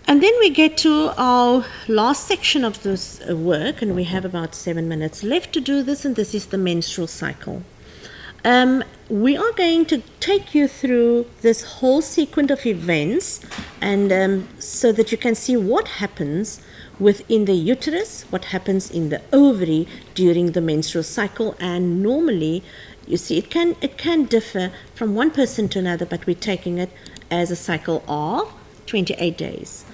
And then we get to our last section of this work, and we have about 7 minutes left to do this, and this is the menstrual cycle. We are going to take you through this whole sequence of events, and so that you can see what happens within the uterus, what happens in the ovary during the menstrual cycle. And normally, you see, it can differ from one person to another, but we're taking it as a cycle of 28 days.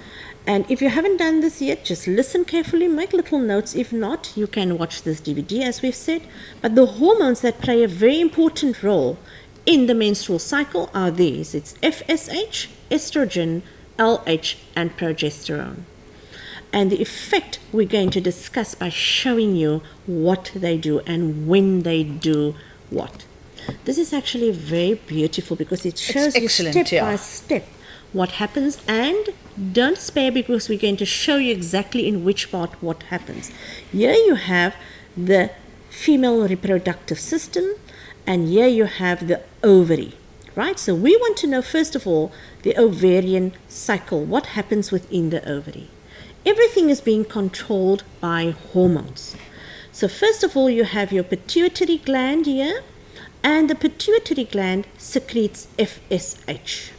And if you haven't done this yet, just listen carefully, make little notes. If not, you can watch this DVD, as we've said. But the hormones that play a very important role in the menstrual cycle are these. It's FSH, estrogen, LH, and progesterone. And the effect we're going to discuss by showing you what they do and when they do what. This is actually very beautiful because it shows you step by step what happens, and don't spare because we're going to show you exactly in which part what happens. Here you have the female reproductive system, and here you have the ovary, right? So we want to know first of all the ovarian cycle, what happens within the ovary. Everything is being controlled by hormones. So first of all, you have your pituitary gland here, and the pituitary gland secretes FSH.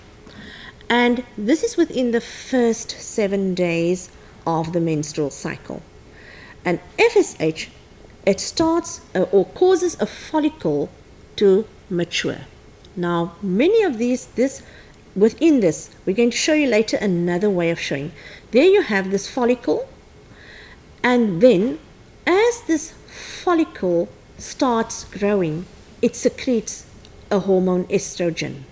And this is within the first 7 days of the menstrual cycle. And FSH, it starts or causes a follicle to mature. Now, many of within this, we're going to show you later another way of showing. There you have this follicle, and then as this follicle starts growing, it secretes a hormone, estrogen.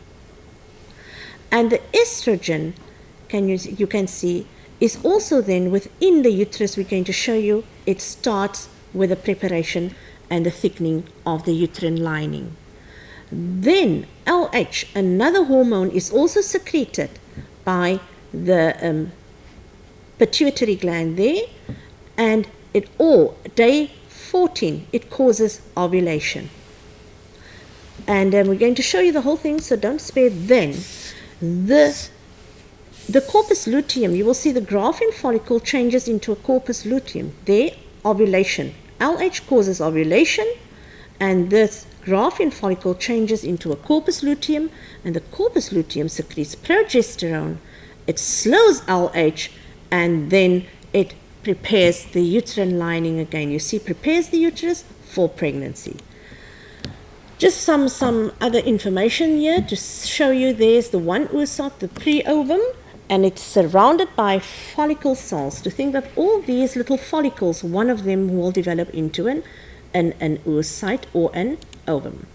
And the estrogen, you can see, is also then within the uterus. We're going to show you it starts with the preparation and the thickening of the uterine lining. Then LH, another hormone, is also secreted by the pituitary gland there, and day 14, it causes ovulation. And we're going to show you the whole thing, so don't spare then. The corpus luteum, you will see the Graafian follicle changes into a corpus luteum. There, ovulation. LH causes ovulation, and this Graafian follicle changes into a corpus luteum, and the corpus luteum secretes progesterone. It slows LH, and then it prepares the uterine lining again. You see, prepares the uterus for pregnancy. Just some other information here to show you. There's the one oocyte, the pre-ovum, and it's surrounded by follicle cells. To think that all these little follicles, one of them will develop into an oocyte or an ovum.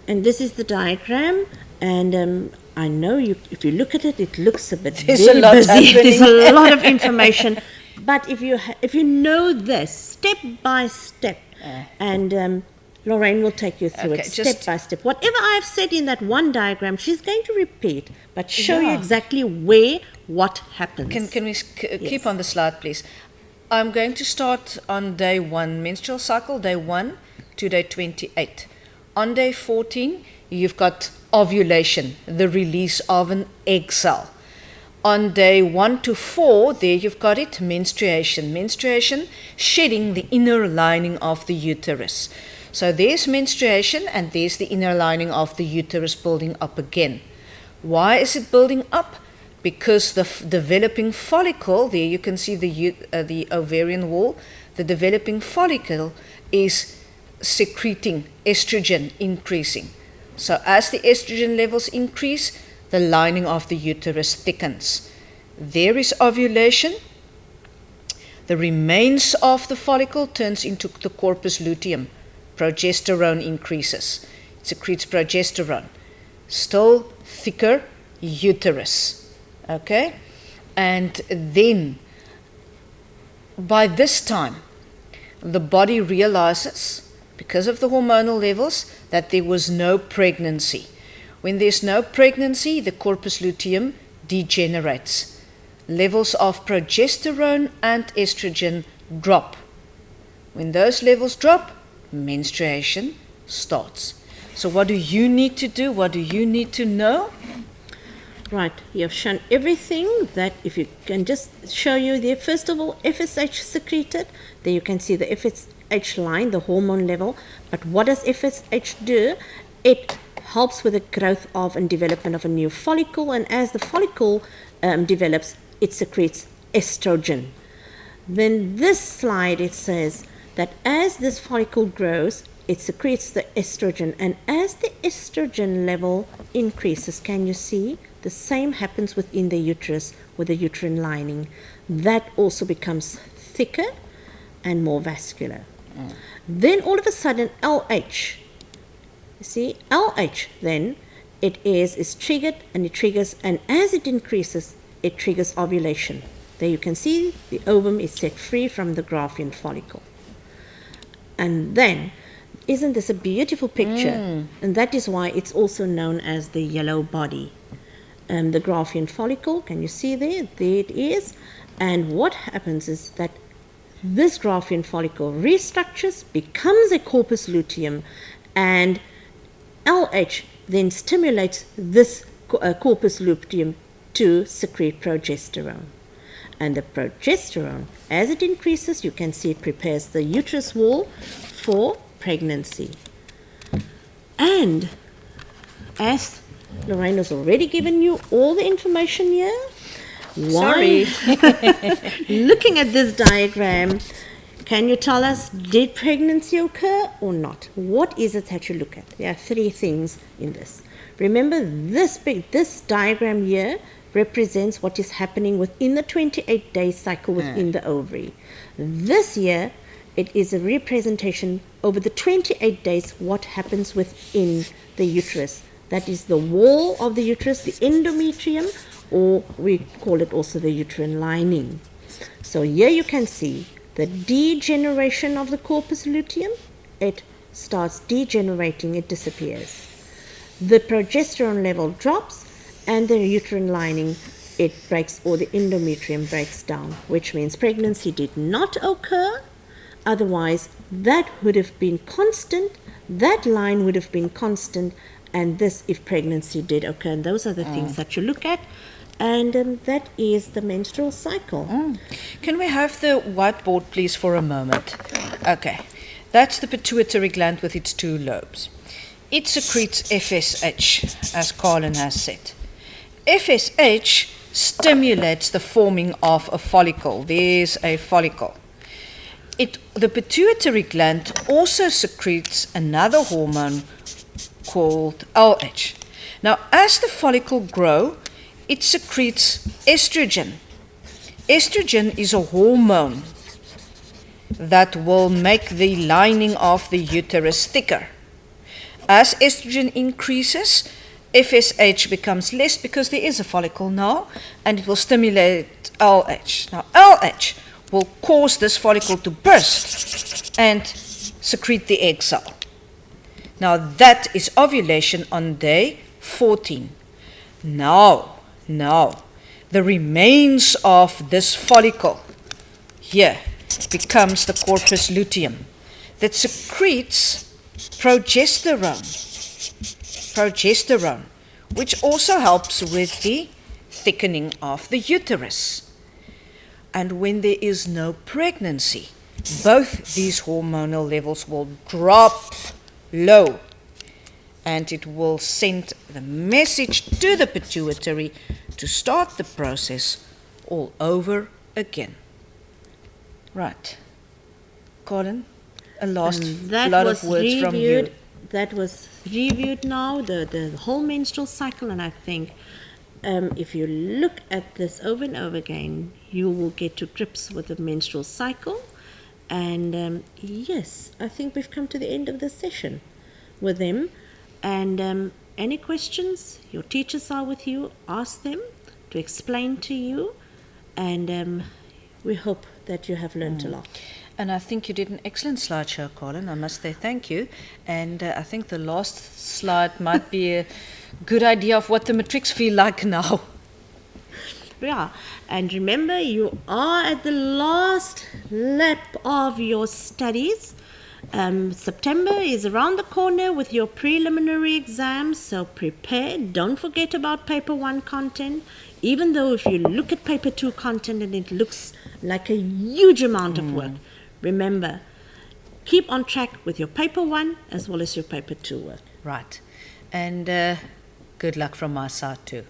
And this is the diagram, and I know if you look at it, it looks a bit busy. There's a lot of information, but if you know this step by step, and Lorraine will take you through it step by step. Whatever I've said in that one diagram, she's going to repeat, but show you exactly what happens. Can we keep on the slide, please? I'm going to start on day 1, menstrual cycle, day 1 to day 28. On day 14, you've got ovulation, the release of an egg cell. On day 1 to 4, there you've got it, menstruation. Menstruation, shedding the inner lining of the uterus. So there's menstruation, and there's the inner lining of the uterus building up again. Why is it building up? Because the developing follicle, there you can see the ovarian wall, the developing follicle is secreting estrogen, increasing. So as the estrogen levels increase, the lining of the uterus thickens. There is ovulation. The remains of the follicle turns into the corpus luteum. Progesterone increases. It secretes progesterone. Still thicker uterus. Okay? And then, by this time, the body realizes, because of the hormonal levels, that there was no pregnancy. When there's no pregnancy, the corpus luteum degenerates. Levels of progesterone and estrogen drop. When those levels drop, menstruation starts. So what do you need to do? What do you need to know? Right, you've shown everything that if you can just show you there, first of all, FSH secreted. There you can see the FSH line, the hormone level. But what does FSH do? It helps with the growth of and development of a new follicle. And as the follicle develops, it secretes estrogen. Then this slide, it says that as this follicle grows, it secretes the estrogen. And as the estrogen level increases, can you see? The same happens within the uterus with the uterine lining. That also becomes thicker and more vascular. Then all of a sudden, LH. You see, LH then, it is triggered, and it triggers, and as it increases, it triggers ovulation. There you can see the ovum is set free from the Graafian follicle. And then, isn't this a beautiful picture? And that is why it's also known as the yellow body. The Graafian follicle, can you see there? There it is. And what happens is that this Graafian follicle restructures, becomes a corpus luteum, and LH then stimulates this corpus luteum to secrete progesterone. And the progesterone, as it increases, you can see it prepares the uterus wall for pregnancy. And as Lorraine has already given you all the information here, Sorry. looking at this diagram, can you tell us, did pregnancy occur or not? What is it that you look at? There are three things in this. Remember, this diagram here represents what is happening within the 28-day cycle within the ovary. This year, it is a representation over the 28 days what happens within the uterus. That is the wall of the uterus, the endometrium, or we call it also the uterine lining. So here you can see the degeneration of the corpus luteum. It starts degenerating, it disappears. The progesterone level drops, and the uterine lining, it breaks, or the endometrium breaks down, which means pregnancy did not occur. Otherwise, that would have been constant, that line would have been constant, and this if pregnancy did occur. And those are the things that you look at. And that is the menstrual cycle. Can we have the whiteboard, please, for a moment? Okay. That's the pituitary gland with its two lobes. It secretes FSH, as Colin has said. FSH stimulates the forming of a follicle. There's a follicle. The pituitary gland also secretes another hormone called LH. Now, as the follicle grows, it secretes estrogen. Estrogen is a hormone that will make the lining of the uterus thicker. As estrogen increases, FSH becomes less because there is a follicle now, and it will stimulate LH. Now, LH will cause this follicle to burst and secrete the egg cell. Now, that is ovulation on day 14. Now, the remains of this follicle here becomes the corpus luteum that secretes progesterone, which also helps with the thickening of the uterus. And when there is no pregnancy, both these hormonal levels will drop low, and it will send the message to the pituitary to start the process all over again. Right. Colin, a last lot of words from you. That was reviewed now, the whole menstrual cycle, and I think if you look at this over and over again, you will get to grips with the menstrual cycle. And yes, I think we've come to the end of this session with them. And any questions, your teachers are with you, ask them to explain to you. And we hope that you have learned a lot. And I think you did an excellent slideshow, Colin. I must say thank you. And I think the last slide might be a good idea of what the matrics feel like now. Yeah, and remember, you are at the last lap of your studies, September is around the corner with your preliminary exams, so prepare. Don't forget about paper 1 content. Even though if you look at paper 2 content and it looks like a huge amount of work, remember, keep on track with your paper 1 as well as your paper 2 work. Right. And good luck from my side too.